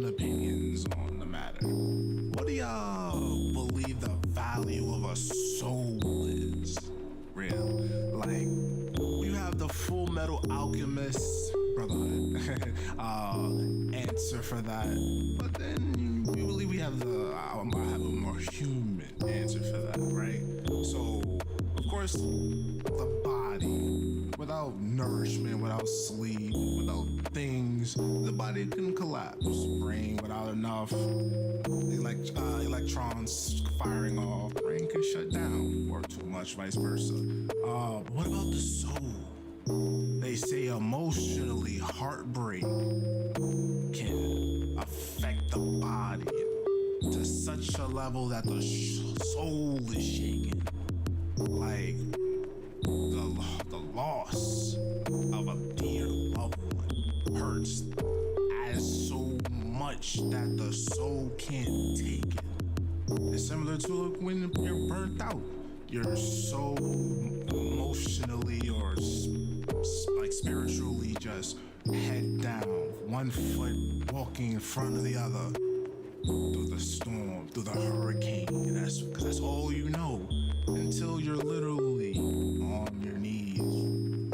opinions on the matter. What do y'all believe the value of a soul is? Real. Like, you have the Full Metal Alchemist Brotherhood answer for that. But then we believe we have I have a more human answer for that, right? So, of course, the body. Without nourishment, without sleep, without things, the body can collapse. Brain without enough electrons firing off, brain can shut down, or too much, vice versa. What about the soul? They say emotionally heartbreak can affect the body to such a level that the soul is shaken. Like the loss of a dear loved one hurts as so much that the soul can't take it. It's similar to when you're burnt out. You're so emotionally or like spiritually just head down, one foot walking in front of the other through the storm, through the hurricane. And that's all you know until you're literally on your knees,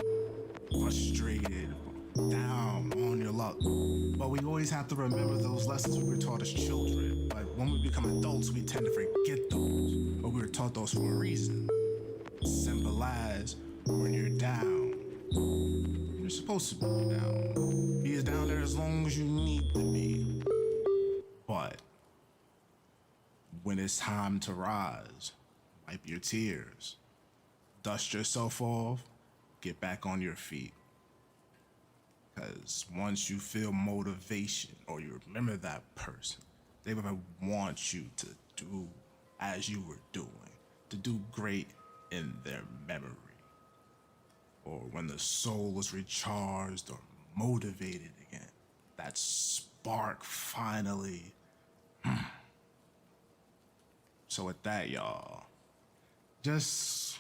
frustrated, down on your luck. But we always have to remember those lessons we were taught as children. But when we become adults, we tend to forget those. But we were taught those for a reason. Symbolize when you're down. You're supposed to be down. Be as down there as long as you need to be. But when it's time to rise, wipe your tears, dust yourself off, get back on your feet. Because once you feel motivation or you remember that person, they will want you to do as you were doing, to do great in their memory. Or when the soul is recharged or motivated again, that spark finally. So with that, y'all, just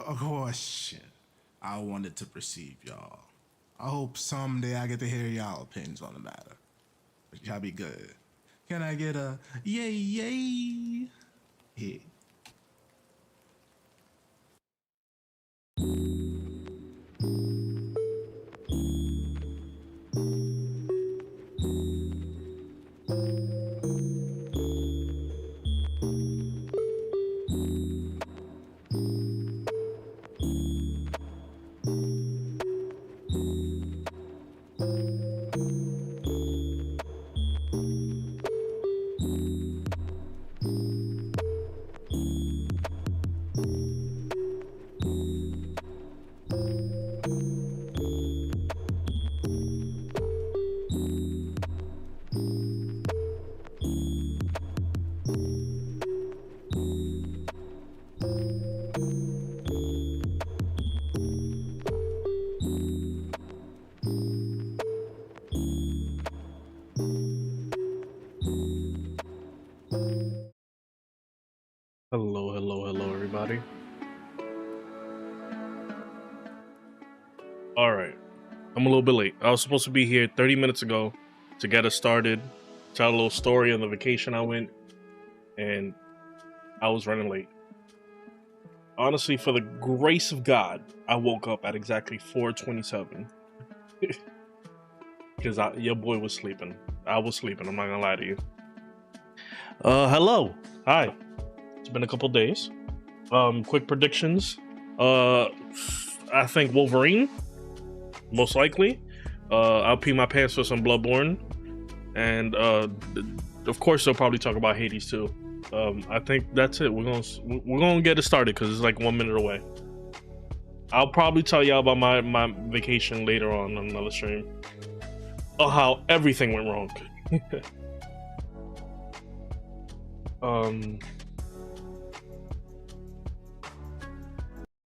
a question I wanted to perceive, y'all. I hope someday I get to hear y'all opinions on the matter. But y'all be good. Can I get a yay yay? Yeah. Hello, everybody. All right, I'm a little bit late. I was supposed to be here 30 minutes ago to get us started, tell a little story on the vacation I went, and I was running late. Honestly, for the grace of God, I woke up at exactly 4:27 because your boy was sleeping. I was sleeping. I'm not gonna lie to you. Hello, hi. It's been a couple days. Quick predictions. I think Wolverine, most likely. I'll pee my pants for some Bloodborne, and of course they'll probably talk about Hades too. I think that's it. We're gonna get it started because it's like 1 minute away. I'll probably tell y'all about my vacation later on another stream. Oh, how everything went wrong.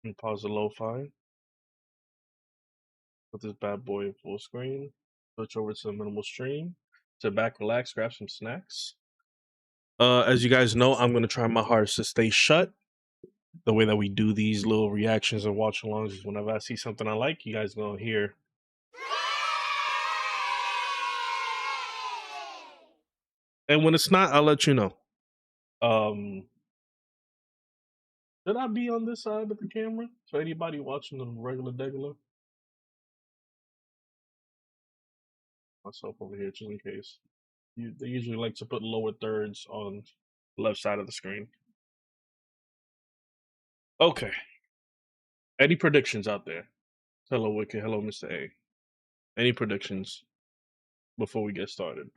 And pause the lo-fi. Put this bad boy in full screen. Switch over to the minimal stream. Sit back, relax, grab some snacks. As you guys know, I'm gonna try my hardest to stay shut. The way that we do these little reactions and watch alongs is whenever I see something I like, you guys gonna hear. And when it's not, I'll let you know. Should I be on this side of the camera? So anybody watching the regular degular? Myself over here, just in case. They usually like to put lower thirds on the left side of the screen. Okay. Any predictions out there? Hello, Wicked. Hello, Mr. A. Any predictions before we get started?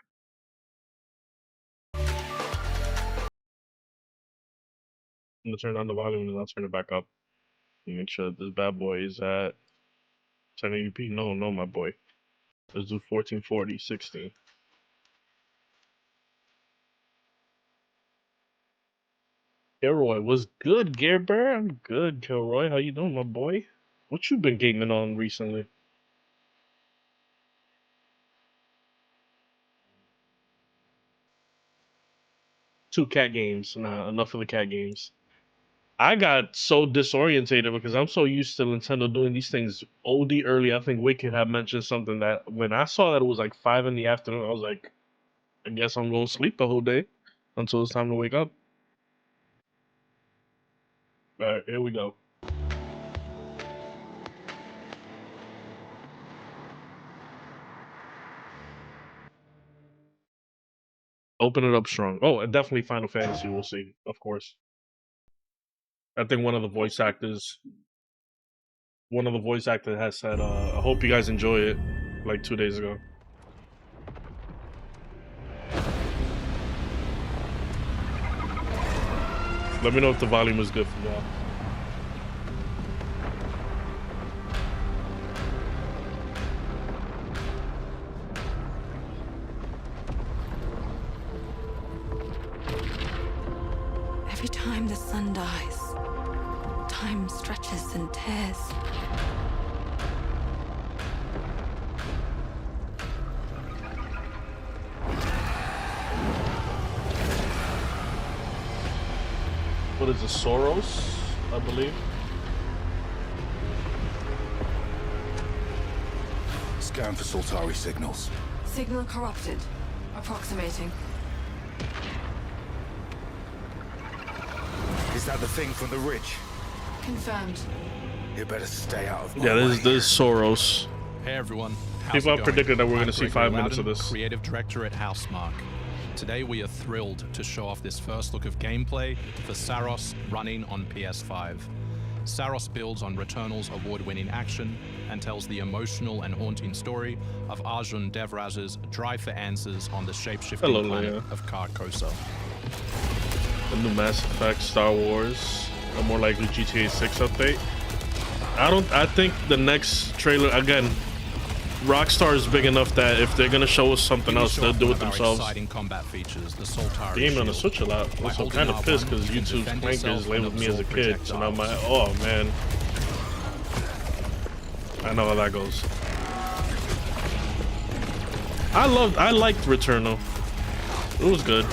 I'm gonna turn down the volume and I'll turn it back up. Make sure this bad boy is at 1080p. No, my boy. Let's do 1440, 16. Kilroy was good, Gerber. I'm good, Kilroy. How you doing, my boy? What you been gaming on recently? Two cat games. Nah, enough of the cat games. I got so disorientated because I'm so used to Nintendo doing these things OD early. I think Wicked had mentioned something that when I saw that it was like 5 in the afternoon, I was like, I guess I'm going to sleep the whole day until it's time to wake up. All right, here we go. Open it up strong. Oh, and definitely Final Fantasy. We'll see, of course. I think one of the voice actors has said, I hope you guys enjoy it, like 2 days ago. Let me know if the volume is good for y'all. Every time the sun dies, time stretches and tears. What is this, Soros, I believe? Scan for Soltari signals. Signal corrupted. Approximating. Is that the thing from the ridge? Confirmed. You better stay out of my Yeah, way. this is Soros. Hey everyone. People have predicted that we're going to see 5 minutes of this. Creative director at Housemarque. Today we are thrilled to show off this first look of gameplay for Saros running on PS5. Saros builds on Returnal's award-winning action and tells the emotional and haunting story of Arjun Devraj's drive for answers on the shape-shifting planet of Carcosa. The new Mass Effect, Star Wars, a more likely GTA 6 update. I think the next trailer, again, Rockstar is big enough that if they're gonna show us something else, they'll do it themselves. Combat features, the Soltari Game on the Switch a lot. I'm so kind of pissed because YouTube's clankers labeled me as a kid, so now my oh man, I know how that goes. I liked Returnal. It was good.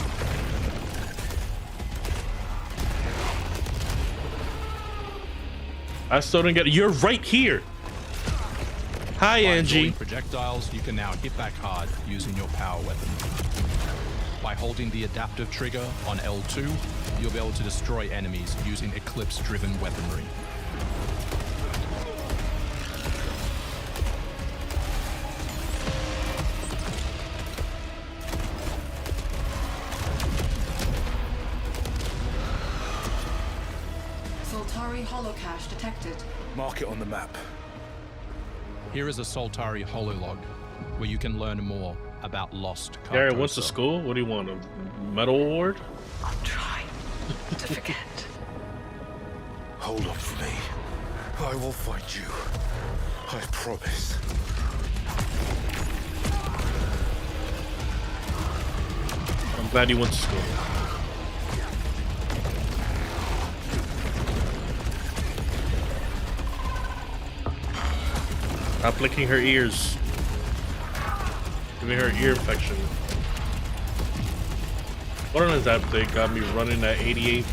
I still didn't get it. You're right here. Hi, Angie. By projectiles, you can now hit back hard using your power weapon. By holding the adaptive trigger on L2, you'll be able to destroy enemies using Eclipse-driven weaponry. Soltari holocache detected. Mark it on the map. Here is a Soltari hololog, where you can learn more about lost Carcosa. Gary wants to school? What do you want, a medal award? I'll try to forget. Hold up for me. I will find you. I promise. I'm glad he went to school. Stop licking her ears. Giving her ear infection. Borderlands update got me running at 88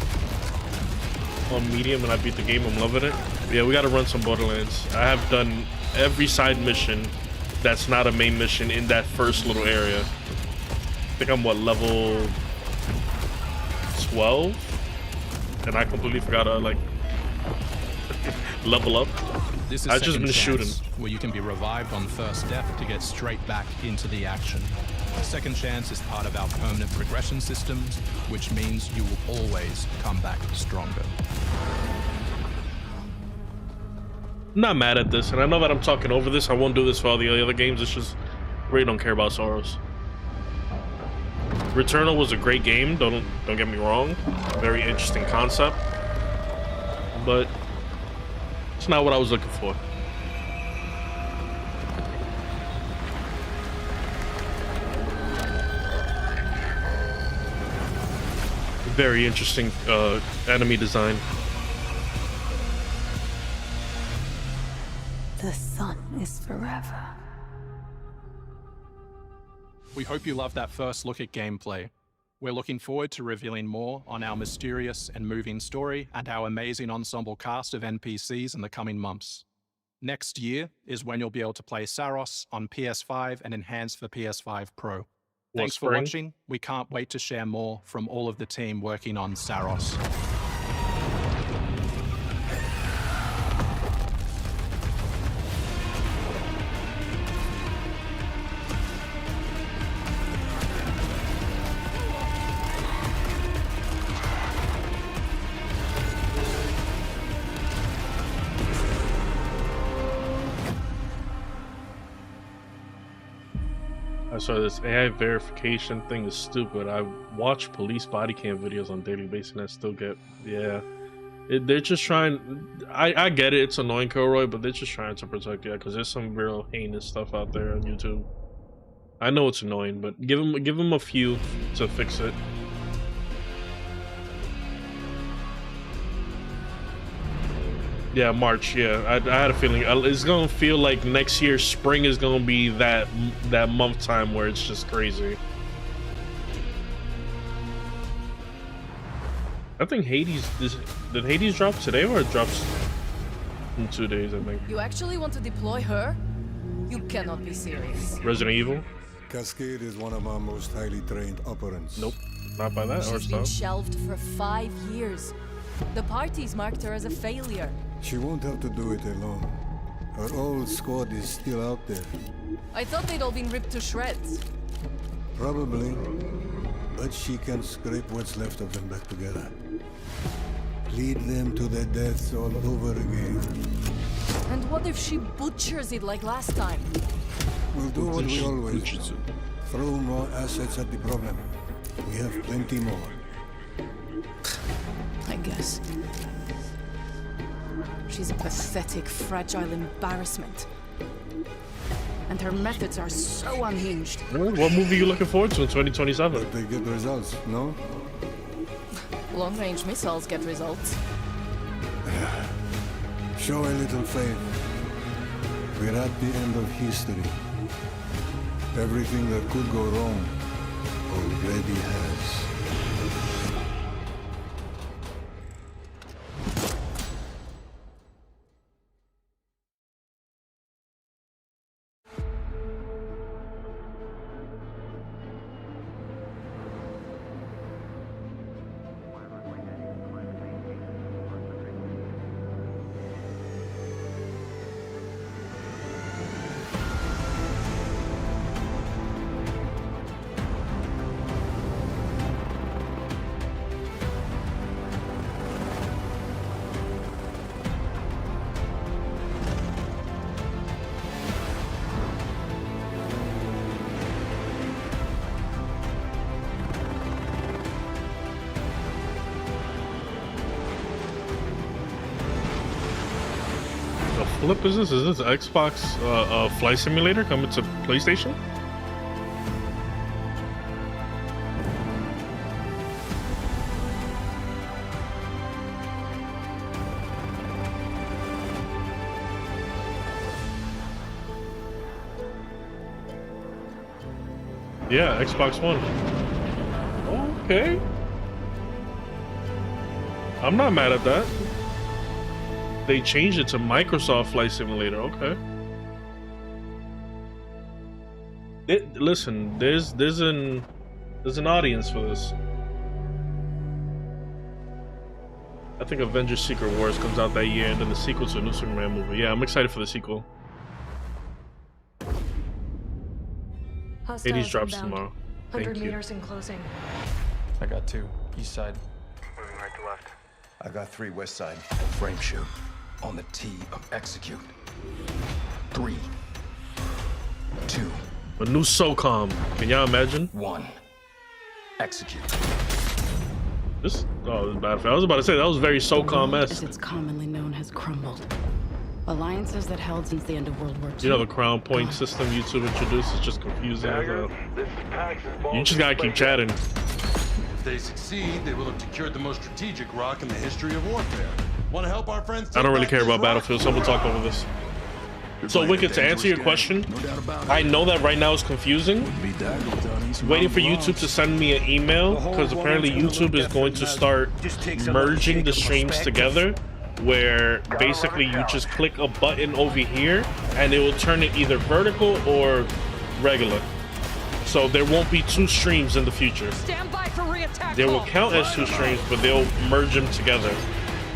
on medium and I beat the game. I'm loving it. But yeah, we gotta run some Borderlands. I have done every side mission that's not a main mission in that first little area. think I'm what, level 12, and I completely forgot to like level up. This is I've just Second been shooting. Chance, where you can be revived on first death to get straight back into the action. Second Chance is part of our permanent progression systems, which means you will always come back stronger. I'm not mad at this, and I know that I'm talking over this. I won't do this for all the other games. It's just I really don't care about Soros. Returnal was a great game. Don't get me wrong. Very interesting concept, but it's not what I was looking for. Very interesting enemy design. The sun is forever. We hope you loved that first look at gameplay. We're looking forward to revealing more on our mysterious and moving story and our amazing ensemble cast of NPCs in the coming months. Next year is when you'll be able to play Saros on PS5 and enhanced for PS5 Pro. Thanks for watching. We can't wait to share more from all of the team working on Saros. I saw this AI verification thing is stupid. I watch police body cam videos on a daily basis and I still get, yeah. They're just trying, I get it, it's annoying, Kilroy, but they're just trying to protect you because there's some real heinous stuff out there on YouTube. I know it's annoying, but give them a few to fix it. Yeah, March. Yeah, I had a feeling it's gonna feel like next year spring is gonna be that month time where it's just crazy. I think Hades did Hades drop today or it drops in 2 days? I think. You actually want to deploy her? You cannot be serious. Resident Evil. Cascade is one of our most highly trained operants. Nope, not by that. She's been shelved for 5 years. The parties marked her as a failure. She won't have to do it alone. Her old squad is still out there. I thought they'd all been ripped to shreds. Probably. But she can scrape what's left of them back together. Lead them to their deaths all over again. And what if she butchers it like last time? We'll do what we always do. Throw more assets at the problem. We have plenty more. I guess. She's a pathetic, fragile embarrassment. And her methods are so unhinged. What movie are you looking forward to in 2027? But they get results, no? Long-range missiles get results. Show a little faith. We're at the end of history. Everything that could go wrong already has. Flip is this? Is this Xbox Flight Simulator coming to PlayStation? Yeah, Xbox One. Okay. I'm not mad at that. They changed it to Microsoft Flight Simulator. Okay. Listen, there's an There's an audience for this. I think Avengers Secret Wars comes out that year, and then the sequel to a new Superman movie. Yeah, I'm excited for the sequel. Hades drops tomorrow. 100 Thank you. meters in closing. I got 2. East side. Moving right to left. I got 3 west side. Frame shoot. On the T of execute. 3, 2, A new SOCOM. Can y'all imagine? 1. Execute. This is bad. I was about to say that was very As it's SOCOM-esque. commonly known, has crumbled. Alliances that held since the end of World War II. You know, the Crown Point system YouTube introduced is just confusing as hell. You just gotta keep chatting. If they succeed, they will have secured the most strategic rock in the history of warfare. Want to help our friends? I don't really care about Battlefield, so we'll talk over this. So, Wicked, to answer your question, I know that right now is confusing. Waiting for YouTube to send me an email, because apparently YouTube is going to start merging the streams together, where basically you just click a button over here, and it will turn it either vertical or regular. So there won't be 2 streams in the future. Stand by for re-attack. They will count as 2 streams, but they'll merge them together.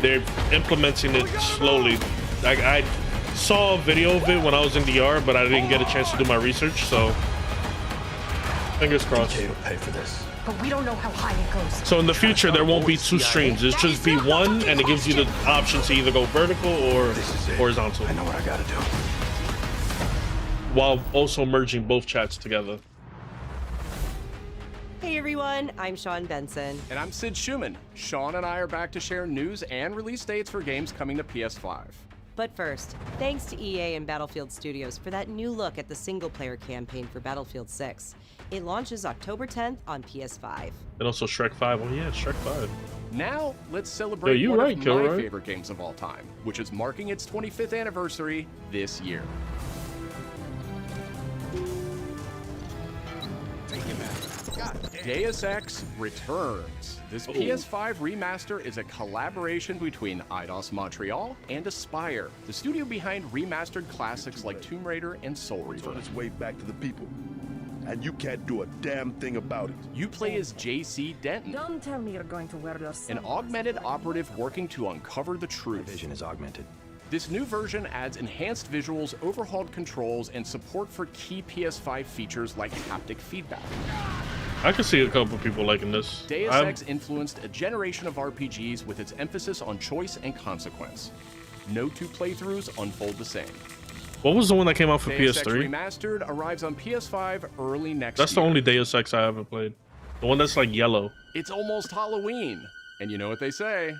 They're implementing it slowly. I saw a video of it when I was in DR, but I didn't get a chance to do my research, so fingers crossed. Okay, to pay for this. But we don't know how high it goes. So in the future, there won't be 2 streams. It's just be one, and it gives you the option to either go vertical or horizontal. I know what I gotta do. While also merging both chats together. Hey everyone, I'm Sean Benson. And I'm Sid Schumann. Sean and I are back to share news and release dates for games coming to PS5. But first, thanks to EA and Battlefield Studios for that new look at the single-player campaign for Battlefield 6. It launches October 10th on PS5. And also Shrek 5. Oh yeah, Shrek 5. Now, let's celebrate Yo, one right, of Kilroy. my favorite games of all time, which is marking its 25th anniversary this year. Deus Ex returns. This PS5 remaster is a collaboration between Eidos Montreal and Aspyr, the studio behind remastered classics like Tomb Raider and Soul Reaver. It's on its way back to the people. And you can't do a damn thing about it. You play as JC Denton, Don't tell me you're going to wear your an augmented operative working to uncover the truth. Vision is augmented. This new version adds enhanced visuals, overhauled controls, and support for key PS5 features like haptic feedback. I can see a couple people liking this. Deus Ex influenced a generation of RPGs with its emphasis on choice and consequence. No 2 playthroughs unfold the same. What was the one that came out for Deus Ex PS3? Remastered arrives on PS5 early next That's year. the only Deus Ex I haven't played. The one that's like yellow. It's almost Halloween. And you know what they say?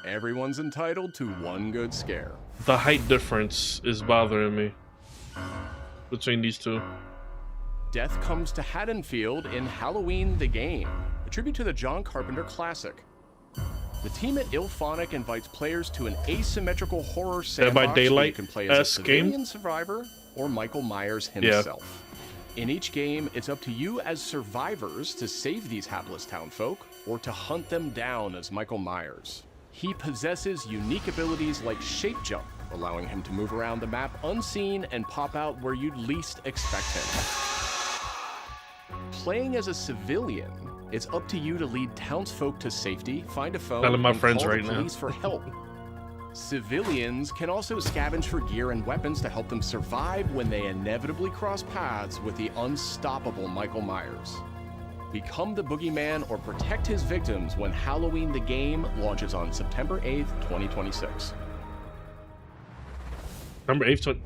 Everyone's entitled to one good scare. The height difference is bothering me between these 2. Death comes to Haddonfield in Halloween the Game, a tribute to the John Carpenter classic. The team at IllFonic invites players to an asymmetrical horror Dead by sandbox where you Daylight can play as a civilian game? survivor or Michael Myers himself. In each game, it's up to you as survivors to save these hapless townfolk or to hunt them down as Michael Myers. He possesses unique abilities like shape jump, allowing him to move around the map unseen and pop out where you'd least expect him. Playing as a civilian, it's up to you to lead townsfolk to safety, find a phone, Telling my and friends call right the now. police for help. Civilians can also scavenge for gear and weapons to help them survive when they inevitably cross paths with the unstoppable Michael Myers. Become the boogeyman or protect his victims when Halloween the Game launches on September 8th, 2026. September 8th.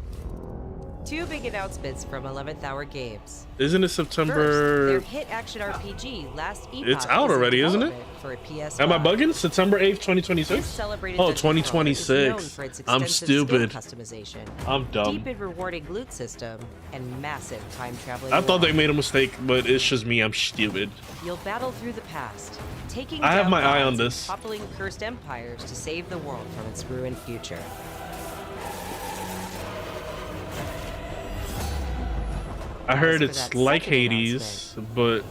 2 big announcements from 11th Hour Games. Isn't it First, September? their hit action RPG, Last Epoch, It's out is in already, isn't it? development for a PS5. Am I bugging? September 8th, This 2026? celebrated Oh, dungeon crawler is known 2026. for its I'm extensive stupid. skill customization, I'm dumb. deep and rewarding loot system, and massive time traveling. I thought lore. they made a mistake, but it's just me. I'm stupid. You'll battle through the past, taking I have down my eye on gods and this. toppling cursed empires to save the world from its ruined future. I heard for it's that like second Hades, but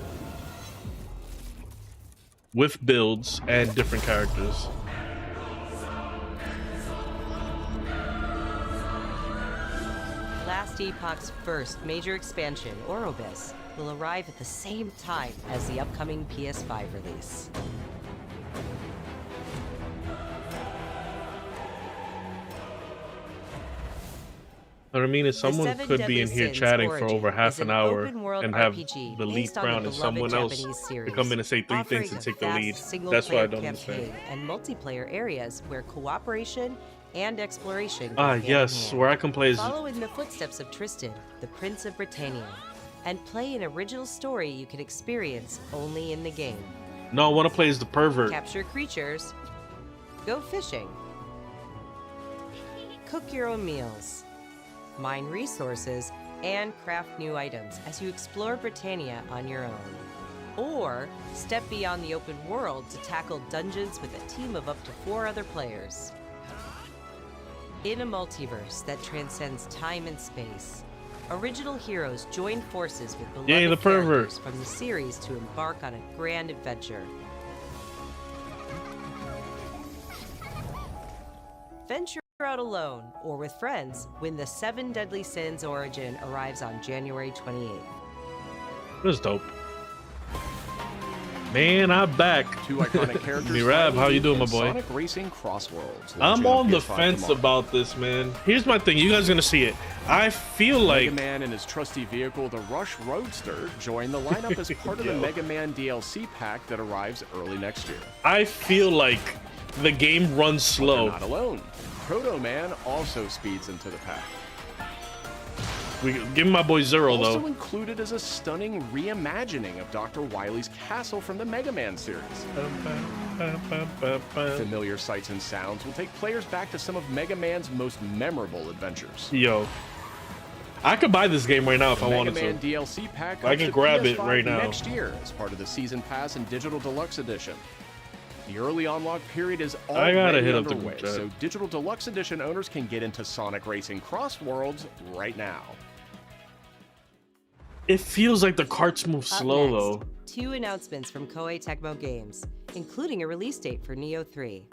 with builds and different characters. Last Epoch's first major expansion, Orobis, will arrive at the same time as the upcoming PS5 release. What I mean is someone could be in here chatting for over half an hour and have RPG the lead crown and someone else to come in and say 3 things and take the lead. That's what I don't understand. And multiplayer areas where cooperation and exploration. Yes, where I can play is... Follow in the footsteps of Tristan, the Prince of Britannia, and play an original story you can experience only in the game. No, I want to play as the pervert. Capture creatures, go fishing, cook your own meals, mine resources, and craft new items as you explore Britannia on your own. Or step beyond the open world to tackle dungeons with a team of up to 4 other players. In a multiverse that transcends time and space, original heroes join forces with beloved characters from the series to embark on a grand adventure. Venture out alone or with friends when the 7 Deadly Sins Origin arrives on January 28th. This is dope. Man, I'm back. 2 iconic characters. Mirab, how you doing, my boy? Sonic Racing Crossworlds. I'm on the fence about this, man. Here's my thing. You guys are gonna see it. I feel like Mega Man and his trusty vehicle, the Rush Roadster, join the lineup as part of the Mega Man DLC pack that arrives early next year. I feel like the game runs slow. Not alone. Proto Man also speeds into the pack. We give my boy Zero though. Also included is a stunning reimagining of Dr. Wily's castle from the Mega Man series. Familiar sights and sounds will take players back to some of Mega Man's most memorable adventures. Yo, I could buy this game right now if I wanted to. Mega Man DLC pack. I can grab it right now next year as part of the Season Pass and Digital Deluxe Edition. The early unlock period is already underway, so Digital Deluxe Edition owners can get into Sonic Racing Crossworlds right now. It feels like the carts move slow though. 2 announcements from Koei Tecmo Games, including a release date for Neo 3.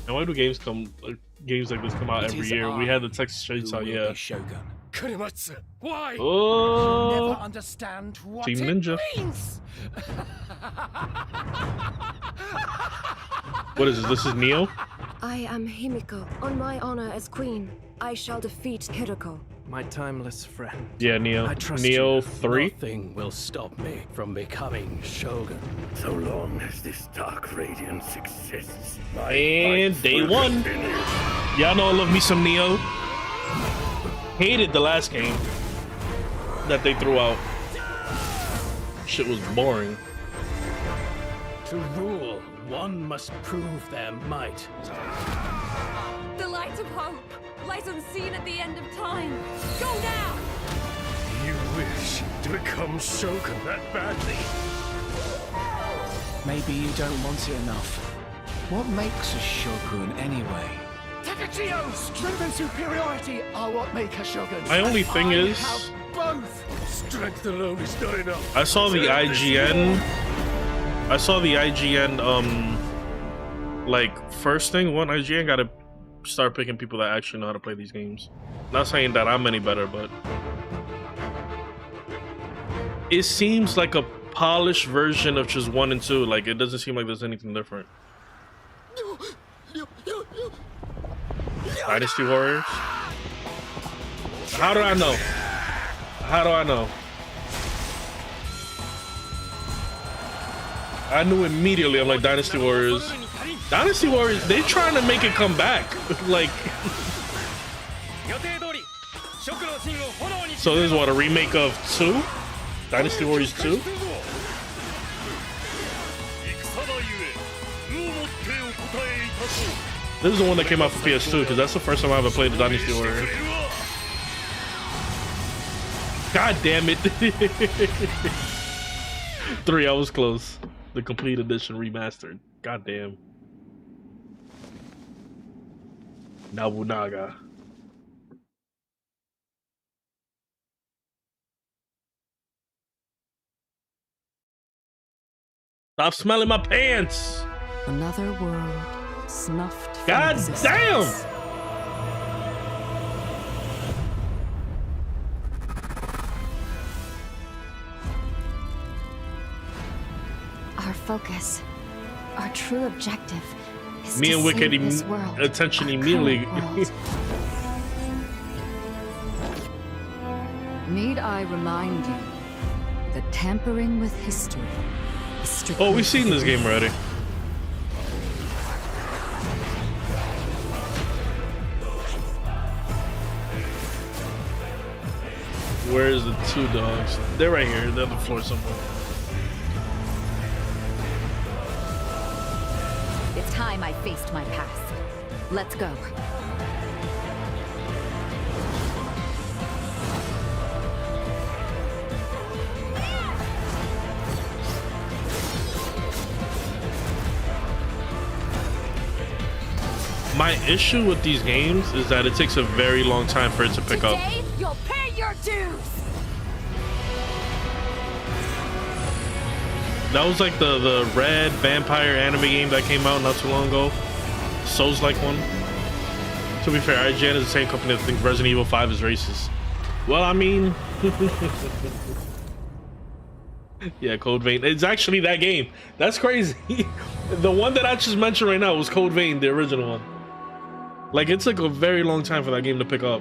And why do games like this come out every year? We had the Texas Chainsaw, yeah. Shogun. Kurimatsu, why? Oh, You'll never understand what Team Ninja. It means. What is this? This is Neo? I am Himiko. On my honor as queen, I shall defeat Kiriko. My timeless friend. Yeah, Neo. Neo 3? Nothing will stop me from becoming Shogun. So long as this dark radiance exists. And day 1. Y'all know I love me some Neo. Hated the last game that they threw out. Shit was boring. To rule, one must prove their might. The light of hope lies unseen at the end of time. Go now! You wish to become Shogun that badly? Maybe you don't want it enough. What makes a Shogun anyway? Takachio! Strength and superiority are what make a Shogun. My only thing is, have both. Strength alone is not enough. I saw the IGN. Like first thing, IGN gotta start picking people that actually know how to play these games. Not saying that I'm any better, but it seems like a polished version of just 1 and 2. Like it doesn't seem like there's anything different. Dynasty Warriors? How do I know? How do I know? I knew immediately. I'm like, Dynasty Warriors. Dynasty Warriors, they trying to make it come back. Like, so this is what, a remake of 2? Dynasty Warriors 2? This is the one that came out for PS2, because that's the first time I ever played the Dynasty Warriors. God damn it. 3, I was close. The complete edition remastered. God damn. Nobunaga. Stop smelling my pants. Another world snuffed. God damn. Our focus, our true objective is Me to and Wicked save this world, attention our immediately. current world. Need I remind you that tampering with history is strictly Oh, we've seen this game already. Where's the two dogs? They're right here. They're on the floor somewhere. It's time I faced my past. Let's go. My issue with these games is that it takes a very long time for it to pick up. Today, you'll pay your dues. That was like the red vampire anime game that came out not too long ago. Souls-like one. To be fair, IGN is the same company that thinks Resident Evil 5 is racist. Well, I mean... yeah, Code Vein. It's actually that game. That's crazy. The one that I just mentioned right now was Code Vein, the original one. Like, it took a very long time for that game to pick up.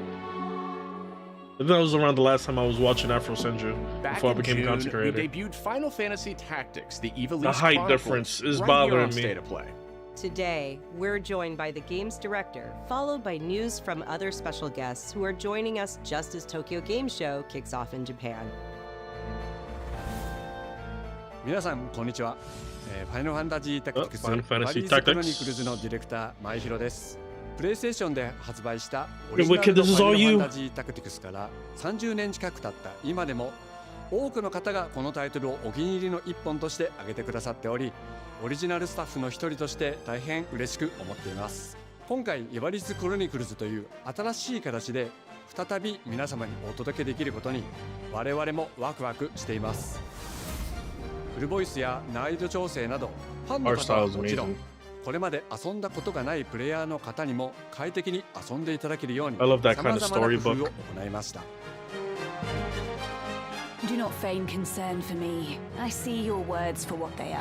I think that was around the last time I was watching Afro Senju before I became a content creator. We debuted Final Fantasy Tactics, the Ivalice The height Chronicles, difference is right bothering here on me. State of Play. Today, we're joined by the game's director, followed by news from other special guests who are joining us just as Tokyo Game Show kicks off in Japan. 皆さんこんにちは。ファイナルファンタジータクティクスバ Final デ Fantasy ィーズクロニ Tactics クルズのディレクター前広です。プレイステーションで発売したオ Hey, リジナル Wicked, の this フ is ァ all イナル you. ファンタジータクティクスから30年近く経った今でも多くの方がこのタイトルをお気に入りの一本として挙げてくださっており、オリジナルスタッフの一人として大変嬉しく思っています。今回イバリスクロニクルズという新しい形で再び皆様にお届けできることに我々もワクワクしています。フルボイスや難易度調整などファンの方はもちろんこれまで遊んだことがないプレイヤーの方にも快適に遊んでいただけるように I love that 様 kind of 々な工 storybook. 夫を行いました。 Do not feign concern for me. I see your words for what they are.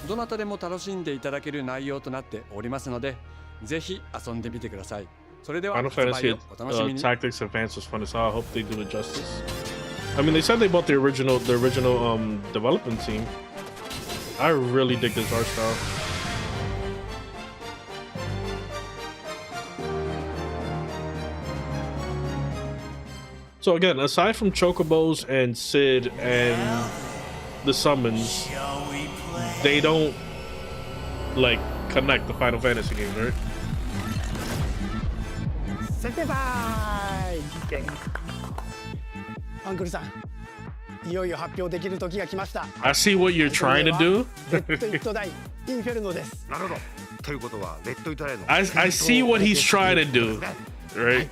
どなたでも楽しんでいただける内容となっておりますので、ぜひ遊んでみてください。それでは Final 発売 Fantasy をお楽しみに。 Tactics Advance was fun as hell. I hope they do it justice. I mean, they said they bought the original development team. I really dig this art style. So again, aside from Chocobos and Sid and the summons, they don't like connect the Final Fantasy games, right? 先輩アンクルさん、いよいよ発表できる時が来ました。 I see what you're trying to do. レッド・イット・ダイ・インフェルノです。なるほど。ということは、レッド・イット・ダイの I see what he's trying to do, right?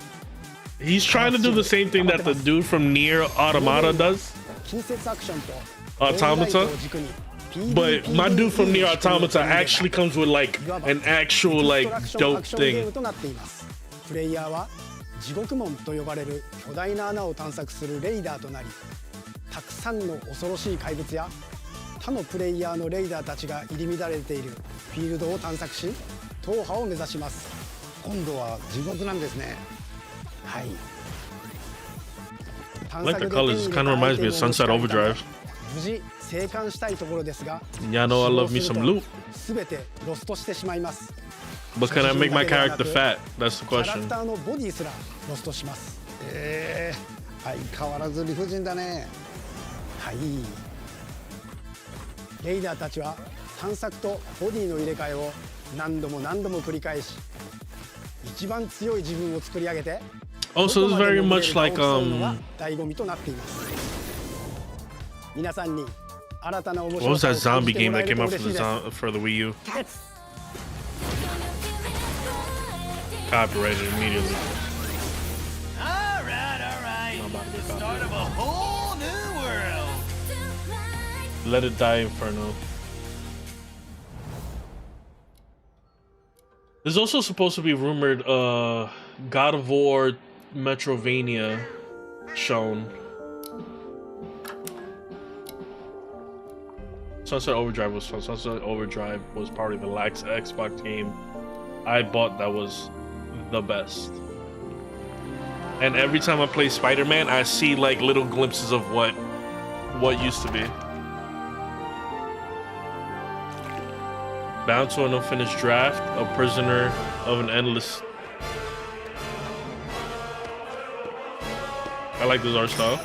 He's trying to do the same thing that the dude from Nier Automata does. 近接アクションと Automata. But my dude from Nier Automata actually comes with like an actual like dope アクションゲー thing. ムとなっています。プレイヤーは地獄門と呼ばれる巨大な穴を探索するレイダーとなり、たくさんの恐ろしい怪物や他のプレイヤーのレイダーたちが入り乱れているフィールドを探索し、踏破を目指します。今度は地獄なんですね。はい。 I like the colors. It kind of reminds me of Sunset Overdrive. 無事生還したいところですが、 Y'all know I love me some loot. すべてロストしてしまいます。 But can I make my character fat? That's the キャラ question. クターのボディすらロストします。相変わらず理不尽だね。はい。レイダーたちは探索とボディの入れ替えを何度も何度も繰り返し、一番強い自分を作り上げて。 Also, it's very much like 醍醐味となっています。皆さんに新たな面 what 白 was さを that 感じ zombie て game もら that える came と out 嬉しいです。 for the Wii U? Copyrighted immediately. All right. The start of a whole new world. Let it die, Inferno. There's also supposed to be rumored God of War Metrovania shown. Sunset Overdrive was fun. Sunset Overdrive was probably the last Xbox game I bought that was the best. And every time I play Spider-Man, I see like little glimpses of what used to be. Bound to an Unfinished Draft, a prisoner of an endless. I like this art style.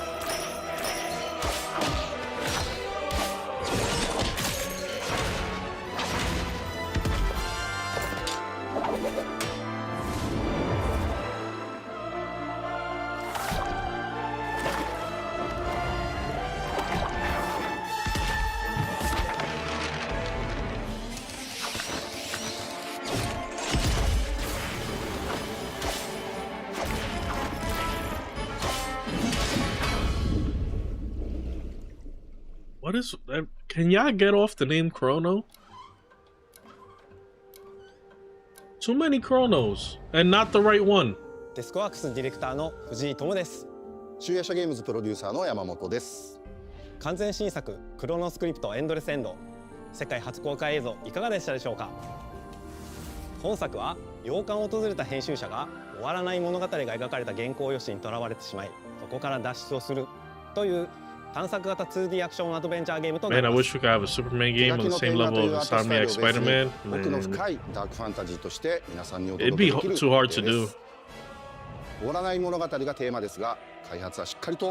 What is that? Can y'all get off the name Chrono? Too many Chronos and not the right one. デスクワークスディレクターの藤井智です。集英社ゲームズプロデューサーの山本です。完全新作クロノスクリプトエンドレスエンド世界初公開映像いかがでしたでしょうか。本作は洋館を訪れた編集者が終わらない物語が描かれた原稿用紙にとらわれてしまい、そこから脱出をするという探索型 2D アクションアドベンチャーゲームとなります。 Man, I wish we could have a Superman game on the same level of Insomniac Spider-Man. It'd be too hard to do.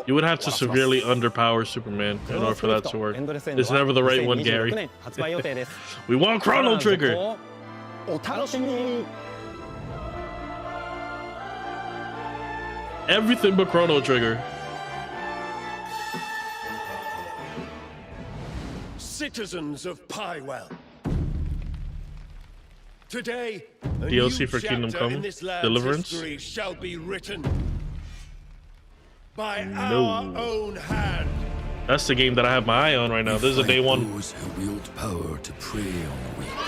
You would have to severely underpower Superman in order for that to work. It's never the right one, Gary. We want Chrono Trigger! Everything but Chrono Trigger. Citizens of Pywell. Today, a DLC new for Kingdom chapter Come in this land's Deliverance? history shall be written by our own hand. That's the game that I have my eye on right now. This is a day one. Those who wield power to prey on the weak.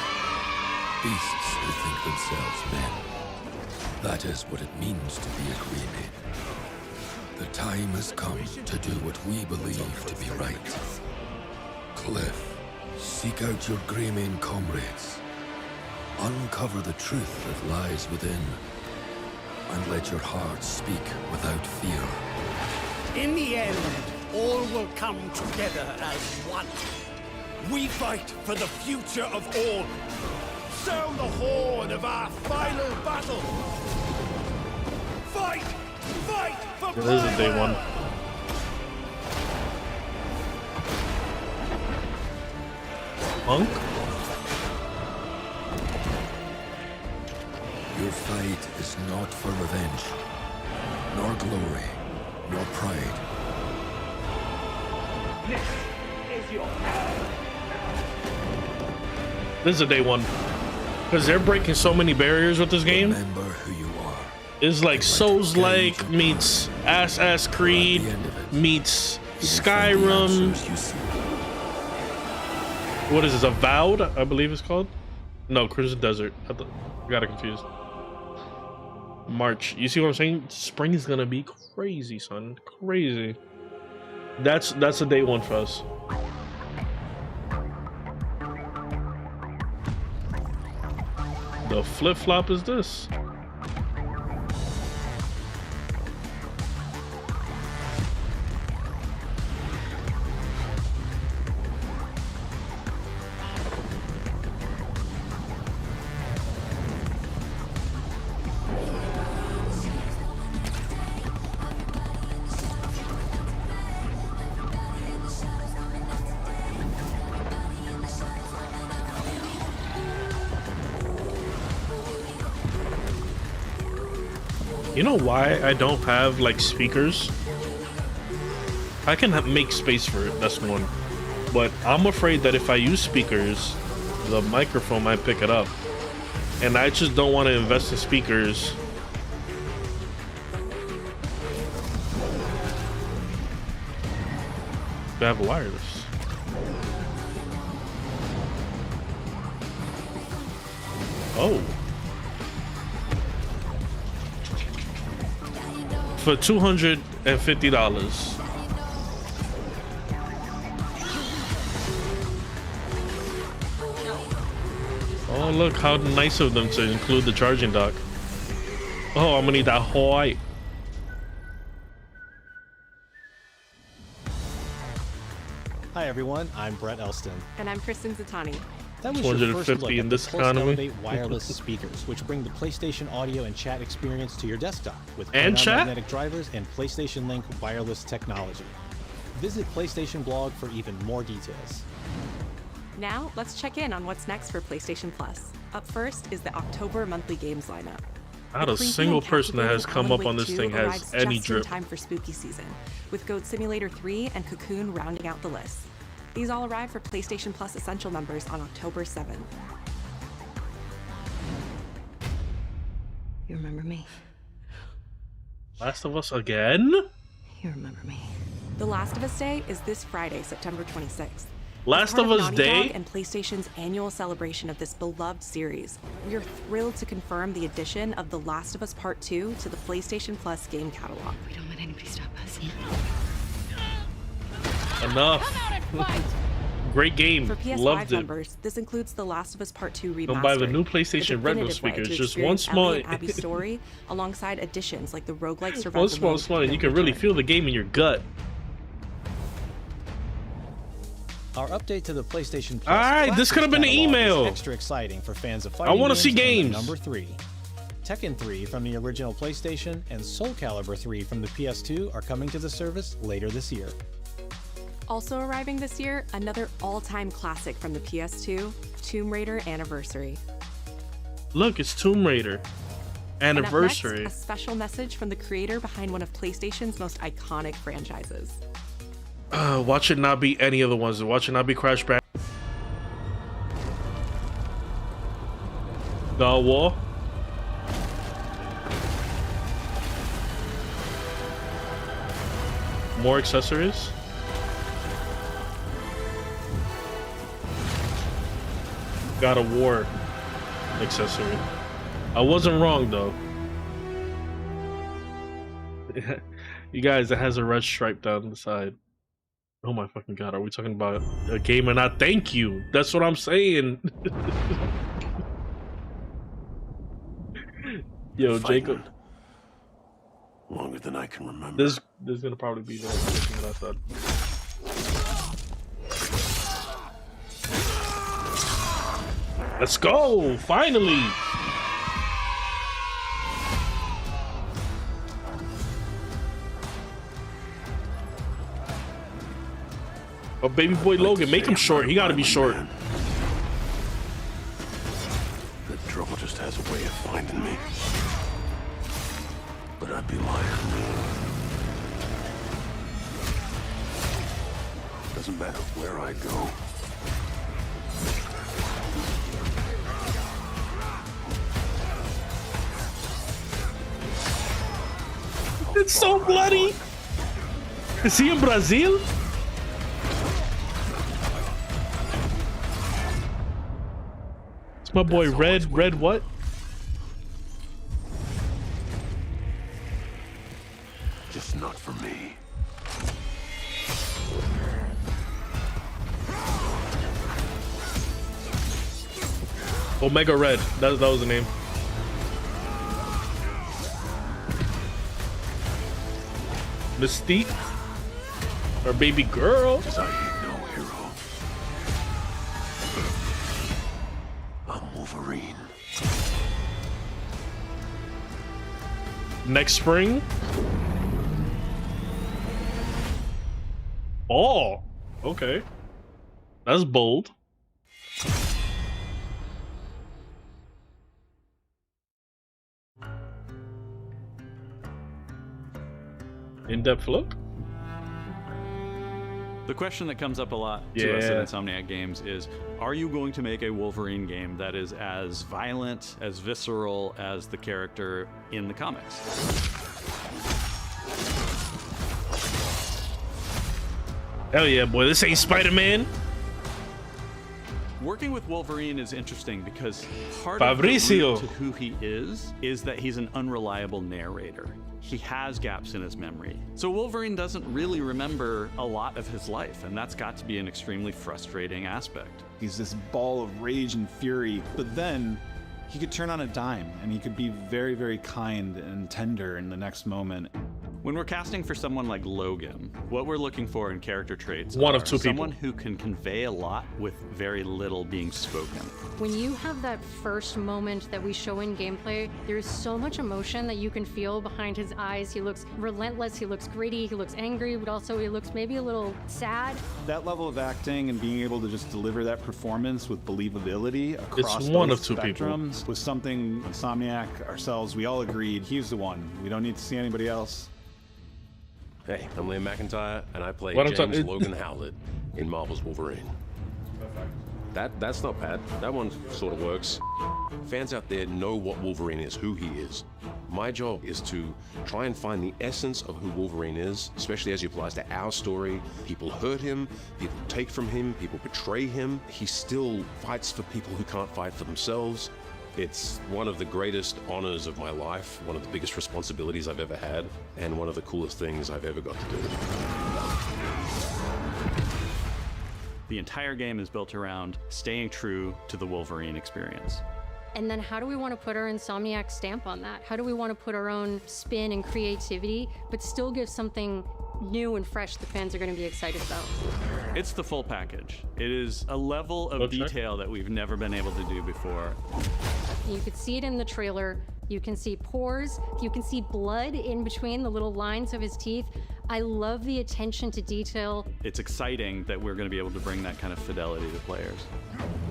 Beasts who think themselves men. That is what it means to be a Greymane. The time has come to do what we believe to be right. Cliff, seek out your Greymane comrades. Uncover the truth that lies within. And let your heart speak without fear. In the end, all will come together as one. We fight for the future of all. Sound the horn of our final battle. Fight! Fight for This is day one. Punk? Your fight is not for revenge, nor glory, nor pride. This is a day one. Because they're breaking so many barriers with this game. Remember who you are. It's like Souls-like meets Assassin's Creed meets Skyrim. What is this? Avowed, I believe it's called? No, Crimson Desert. I got it confused. March. You see what I'm saying? Spring is gonna be crazy, son. Crazy. That's a day one for us. The flip-flop is this. You know why I don't have like speakers? I can make space for it, that's one. But I'm afraid that if I use speakers, the microphone might pick it up. And I just don't want to invest in speakers. I have wireless. Oh. For $250. Oh, look how nice of them to include the charging dock. Oh, I'm gonna need that white. Hi everyone, I'm Brett Elston. And I'm Kristen Zatani. That was your first look in at this the Pulse economy. Elevate wireless speakers, which bring the PlayStation audio and chat experience to your desktop with And chat? magnetic drivers and PlayStation Link wireless technology. Visit PlayStation blog for even more details. Now, let's check in on what's next for PlayStation Plus. Up first is the October monthly games lineup. Not a single person that has come up on this thing has any drip. Time for spooky season, with Goat Simulator 3 and Cocoon rounding out the list. These all arrive for PlayStation Plus Essential members on October 7th. You remember me? Last of Us again? You remember me. The Last of Us Day is this Friday, September 26th. Last of Us Day? And PlayStation's annual celebration of this beloved series. We are thrilled to confirm the addition of The Last of Us Part 2 to the PlayStation Plus game catalog. We don't let anybody stop us. Enough. Great game. For PS5 Loved it. members, this includes The Last of Us Part 2 remastered. Don't buy the new PlayStation Retro speakers. Just one small. Ellie and Abby's story, alongside additions like the roguelike survival One small mode slide, and you can really feel the game in your gut. Our update to the PlayStation Plus. All right, this could have been an catalog is email. Extra exciting for fans of fighting. I want to see and games. Number 3. Tekken 3 from the original PlayStation and Soul Calibur 3 from the PS2 are coming to the service later this year. Also arriving this year, another all-time classic from the PS2, Tomb Raider Anniversary. Look, it's Tomb Raider Anniversary. And up next, a special message from the creator behind one of PlayStation's most iconic franchises. Watch it not be any of the ones. Watch it not be Crash Bandicoot. The War. More accessories. God of War accessory. I wasn't wrong though. You guys, it has a red stripe down the side. Oh my fucking god, are we talking about a game and not thank you? That's what I'm saying. Yo, Jacob. Longer than I can remember. This is gonna probably be the thing that I said. Let's go! Finally! Oh, baby boy Logan, make him short. He gotta be short. The trouble just has a way of finding me. But I'd be lying. Doesn't matter where I go. It's so bloody. Is he in Brazil? It's my boy Red what? Just not for me. Omega Red. That was the name. Mystique, our baby girl. I ain't no hero. I'm Wolverine. Next spring. Oh, okay. That's bold. In-depth look. The question that comes up a lot to us at Insomniac Games is, are you going to make a Wolverine game that is as violent, as visceral as the character in the comics? Hell yeah, boy. This ain't Spider-Man. Working with Wolverine is interesting because part Fabricio. of the root to who he is that he's an unreliable narrator. he has gaps in his memory. So Wolverine doesn't really remember a lot of his life, and that's got to be an extremely frustrating aspect. He's this ball of rage and fury, but then he could turn on a dime and he could be very, very kind and tender in the next moment. When we're casting for someone like Logan, what we're looking for in character traits One are of two people. someone who can convey a lot with very little being spoken. When you have that first moment that we show in gameplay, there's so much emotion that you can feel behind his eyes. He looks relentless, he looks gritty, he looks angry, but also he looks maybe a little sad. That level of acting and being able to just deliver that performance with believability across It's one both of two people. spectrums was something Insomniac, ourselves, we all agreed he's the one. We don't need to see anybody else. Hey, I'm Liam McIntyre, and I play What I'm James talking- Logan Howlett in Marvel's Wolverine. That's not bad. That one sort of works. Fans out there know what Wolverine is, who he is. My job is to try and find the essence of who Wolverine is, especially as it applies to our story. People hurt him, people take from him, people betray him. He still fights for people who can't fight for themselves. It's one of the greatest honors of my life, one of the biggest responsibilities I've ever had, and one of the coolest things I've ever got to do. The entire game is built around staying true to the Wolverine experience. And then how do we want to put our Insomniac stamp on that? How do we want to put our own spin and creativity, but still give something new and fresh the fans are going to be excited about? It's the full package. It is a level of detail that we've never been able to do before. You could see it in the trailer. You can see pores. You can see blood in between the little lines of his teeth. I love the attention to detail. It's exciting that we're going to be able to bring that kind of fidelity to players.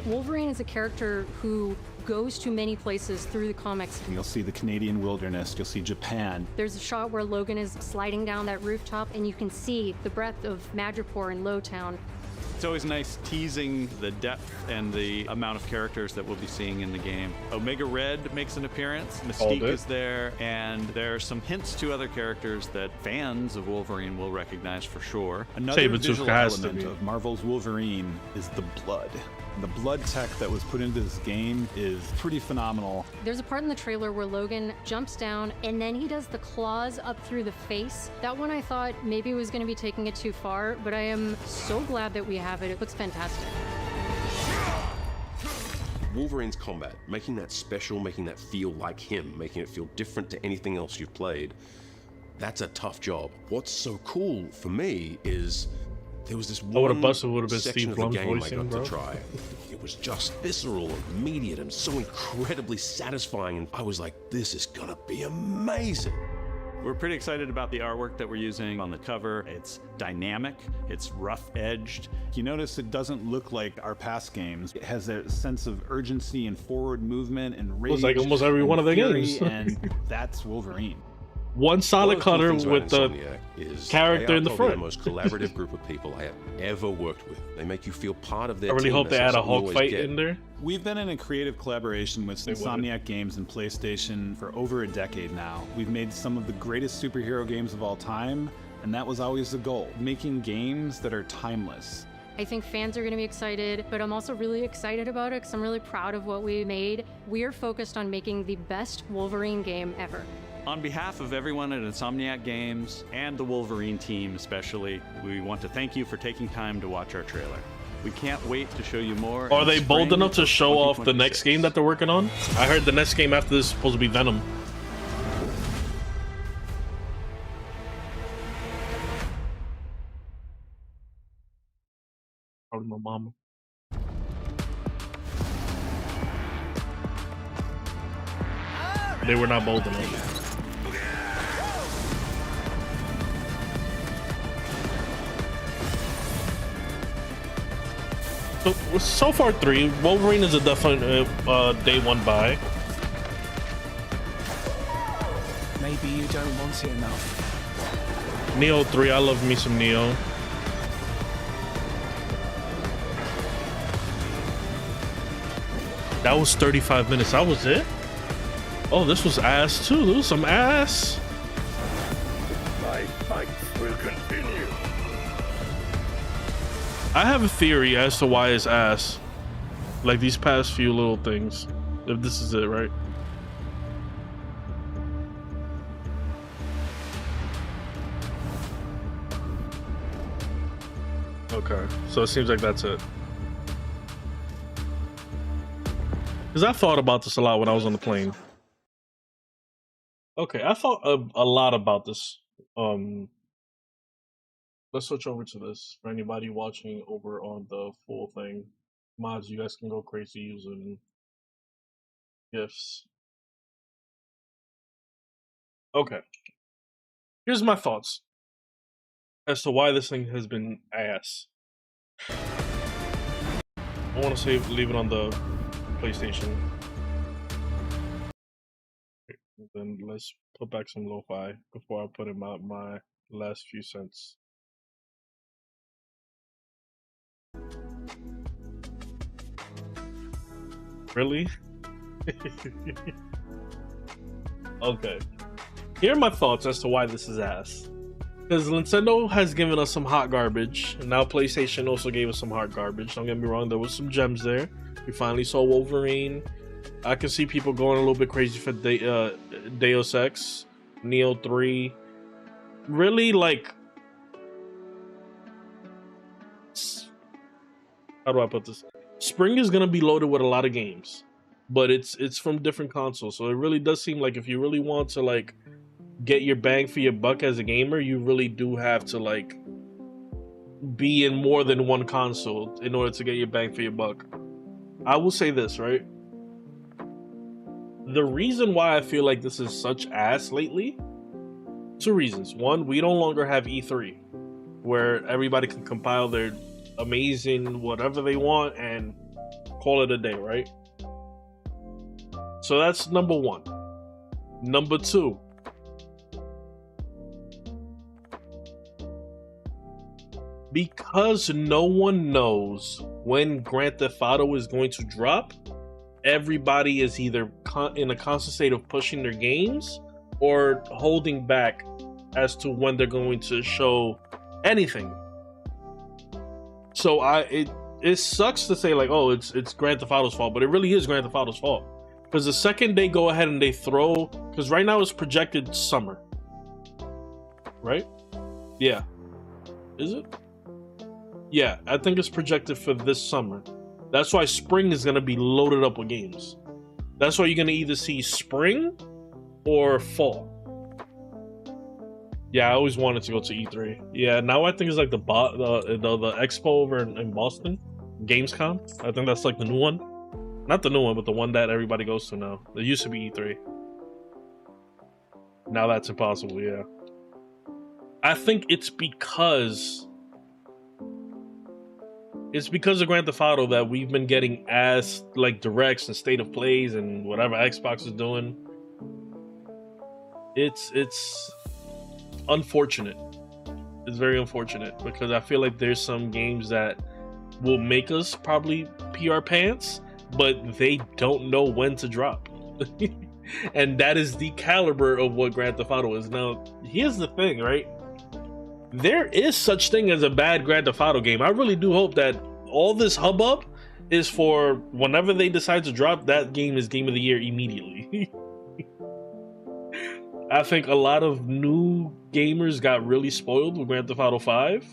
Wolverine is a character who goes to many places through the comics. You'll see the Canadian wilderness, you'll see Japan. There's a shot where Logan is sliding down that rooftop and you can see the breadth of Madripoor in Lowtown. It's always nice teasing the depth and the amount of characters that we'll be seeing in the game. Omega Red makes an appearance, Mystique is there, and there are some hints to other characters that fans of Wolverine will recognize for sure. Another visual element of Marvel's Wolverine is the blood. The blood tech that was put into this game is pretty phenomenal. There's a part in the trailer where Logan jumps down and then he does the claws up through the face. That one I thought maybe was going to be taking it too far, but I am so glad that we have it. It looks fantastic. Wolverine's combat, making that special, making that feel like him, making it feel different to anything else you've played, that's a tough job. What's so cool for me is there was this one section of the game I got to try. It was just visceral and immediate and so incredibly satisfying, and I was like, this is gonna be amazing. We're pretty excited about the artwork that we're using on the cover. It's dynamic, it's rough-edged. You notice it doesn't look like our past games. It has a sense of urgency and forward movement and rage. It's like almost every one of the games. And that's Wolverine. One solid color with the character in the front. They are the most collaborative group of people I have ever worked with. They make you feel part of their I really team. hope they That's add a something you Hulk always fight get. in there. We've been in a creative collaboration with They would. Insomniac Games and PlayStation for over a decade now. We've made some of the greatest superhero games of all time, and that was always the goal, making games that are timeless. I think fans are going to be excited, but I'm also really excited about it because I'm really proud of what we made. We're focused on making the best Wolverine game ever. On behalf of everyone at Insomniac Games and the Wolverine team especially, we want to thank you for taking time to watch our trailer. We can't wait to show you more. Are in they bold spring enough to show off the 2026. next game that they're working on? I heard the next game after this is supposed to be Venom. Probably my mama. They were not bold enough. So far, 3. Wolverine is a definite day 1 buy. Maybe you don't want it enough. Neo 3, I love me some Neo. That was 35 minutes. That was it? Oh, this was ass too. There was some ass. My fight will continue. I have a theory as to why it's ass. Like these past few little things. If this is it, right? Okay, so it seems like that's it. Because I thought about this a lot when I was on the plane. Okay, I thought a lot about this. Let's switch over to this for anybody watching over on the full thing. Mods, you guys can go crazy using GIFs. Okay, here's my thoughts as to why this thing has been ass. I want to leave it on the PlayStation. Then let's put back some lo-fi before I put in my last few cents. Really? Okay. Here are my thoughts as to why this is ass. Because Nintendo has given us some hot garbage, and now PlayStation also gave us some hot garbage. Don't get me wrong, there was some gems there. We finally saw Wolverine. I can see people going a little bit crazy for Deus Ex, Neo 3. Really, like, how do I put this? Spring is gonna be loaded with a lot of games, but it's from different consoles, so it really does seem like if you really want to like get your bang for your buck as a gamer, you really do have to like be in more than one console in order to get your bang for your buck. I will say this, right? The reason why I feel like this is such ass lately, two reasons. One, we no longer have E3, where everybody can compile their amazing whatever they want and call it a day, right? So that's number one. Number two, because no one knows when Grand Theft Auto is going to drop, everybody is either in a constant state of pushing their games or holding back as to when they're going to show anything. So it sucks to say like, oh, it's Grand Theft Auto's fault, but it really is Grand Theft Auto's fault. Because the second they go ahead and they throw, because right now it's projected summer, right? Yeah, is it? Yeah, I think it's projected for this summer. That's why spring is gonna be loaded up with games. That's why you're gonna either see spring or fall. Yeah, I always wanted to go to E3. Yeah, now I think it's like the expo over in Boston, Gamescom. I think that's like the new one. Not the new one, but the one that everybody goes to now. It used to be E3. Now that's impossible, yeah. I think it's because of Grand Theft Auto that we've been getting ass like directs and state of plays and whatever Xbox is doing. It's unfortunate. It's very unfortunate because I feel like there's some games that will make us probably pee our pants, but they don't know when to drop. And that is the caliber of what Grand Theft Auto is. Now, here's the thing, right? There is such thing as a bad Grand Theft Auto game. I really do hope that all this hubbub is for whenever they decide to drop, that game is Game of the Year immediately. I think a lot of new gamers got really spoiled with Grand Theft Auto 5,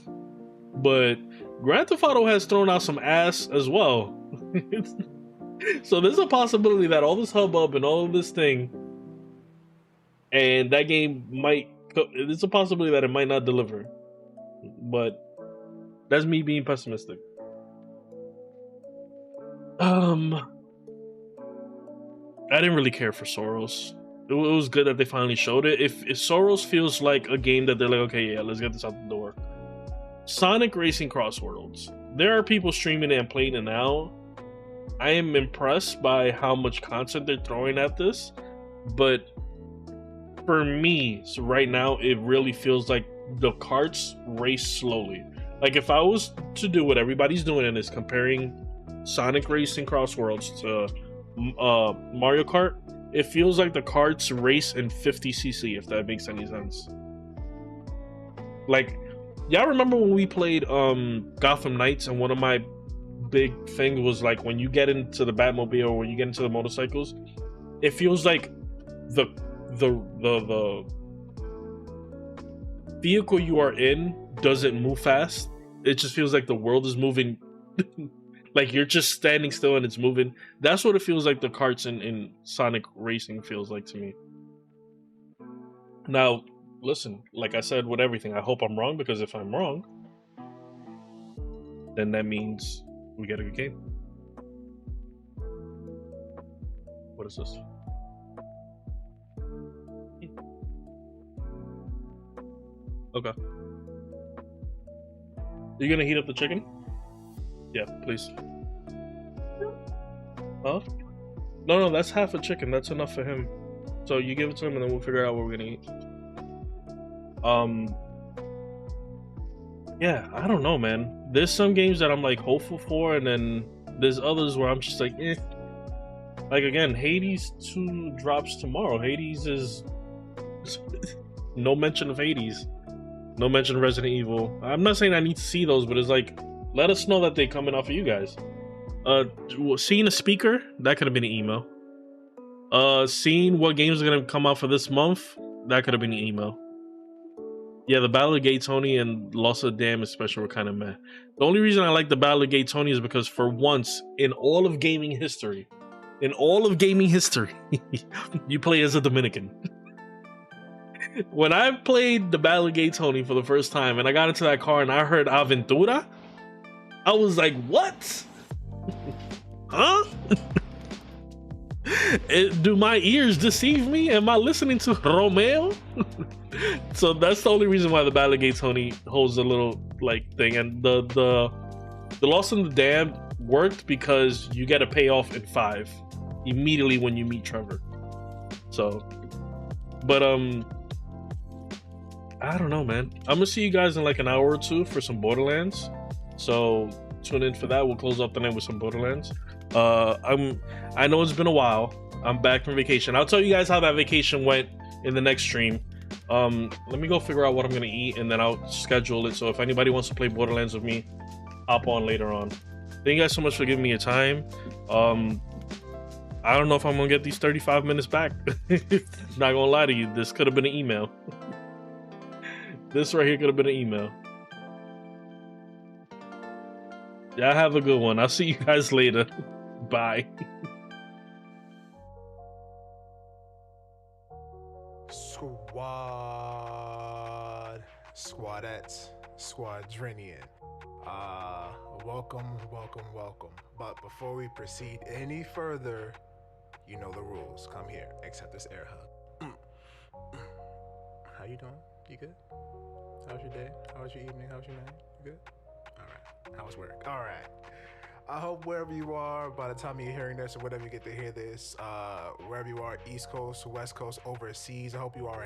but Grand Theft Auto has thrown out some ass as well. So there's a possibility that all this hubbub and all of this thing, and that game might, there's a possibility that it might not deliver. But that's me being pessimistic. I didn't really care for Soros. It was good that they finally showed it. If Soros feels like a game that they're like, okay, yeah, let's get this out the door. Sonic Racing Cross Worlds. There are people streaming it and playing it now. I am impressed by how much content they're throwing at this, but for me, so right now, it really feels like the carts race slowly. Like if I was to do what everybody's doing and is comparing Sonic Racing Cross Worlds to Mario Kart, it feels like the carts race in 50cc, if that makes any sense. Like, y'all remember when we played Gotham Knights, and one of my big thing was like when you get into the Batmobile or when you get into the motorcycles, it feels like the vehicle you are in doesn't move fast, it just feels like the world is moving. Like you're just standing still and it's moving. That's what it feels like the carts in Sonic Racing feels like to me. Now, listen, like I said with everything, I hope I'm wrong, because if I'm wrong, then that means we get a good game. What is this? Okay. You gonna heat up the chicken? Yeah, please. Huh? No, that's half a chicken. That's enough for him. So you give it to him, and then we'll figure out what we're gonna eat. Yeah, I don't know, man. There's some games that I'm like hopeful for, and then there's others where I'm just like, eh. Like again, Hades 2 drops tomorrow. Hades is no mention of Hades. No mention of Resident Evil. I'm not saying I need to see those, but it's like, let us know that they're coming off of you guys. Seeing a speaker, that could have been an email. Seeing what games are gonna come out for this month, that could have been an email. Yeah, the Battle of Gay Tony and Lost of Damn especially were kind of meh. The only reason I like the Battle of Gay Tony is because for once in all of gaming history, you play as a Dominican. When I played the Battle of Gay Tony for the first time and I got into that car and I heard Aventura, I was like, what? Huh? Do my ears deceive me? Am I listening to Romeo? So that's the only reason why the Battle of Gay Tony holds a little like thing. And the Lost in the Damned worked because you get a payoff in 5 immediately when you meet Trevor. So, but I don't know, man. I'm gonna see you guys in like an hour or two for some Borderlands. So tune in for that. We'll close up the night with some Borderlands. I know it's been a while. I'm back from vacation. I'll tell you guys how that vacation went in the next stream. Let me go figure out what I'm gonna eat, and then I'll schedule it. So if anybody wants to play Borderlands with me, hop on later on. Thank you guys so much for giving me your time. I don't know if I'm gonna get these 35 minutes back. Not gonna lie to you, this could have been an email. This right here could have been an email. Yeah, have a good one. I'll see you guys later. Bye. Squadettes, Squadrinian. Welcome. But before we proceed any further, you know the rules. Come here, accept this air hug. How you doing? You good? How's your day? How's your evening? How's your night? You good? All right. How's work? All right. I hope wherever you are, by the time you're hearing this or whatever you get to hear this, wherever you are, East Coast, West Coast, overseas, I hope you are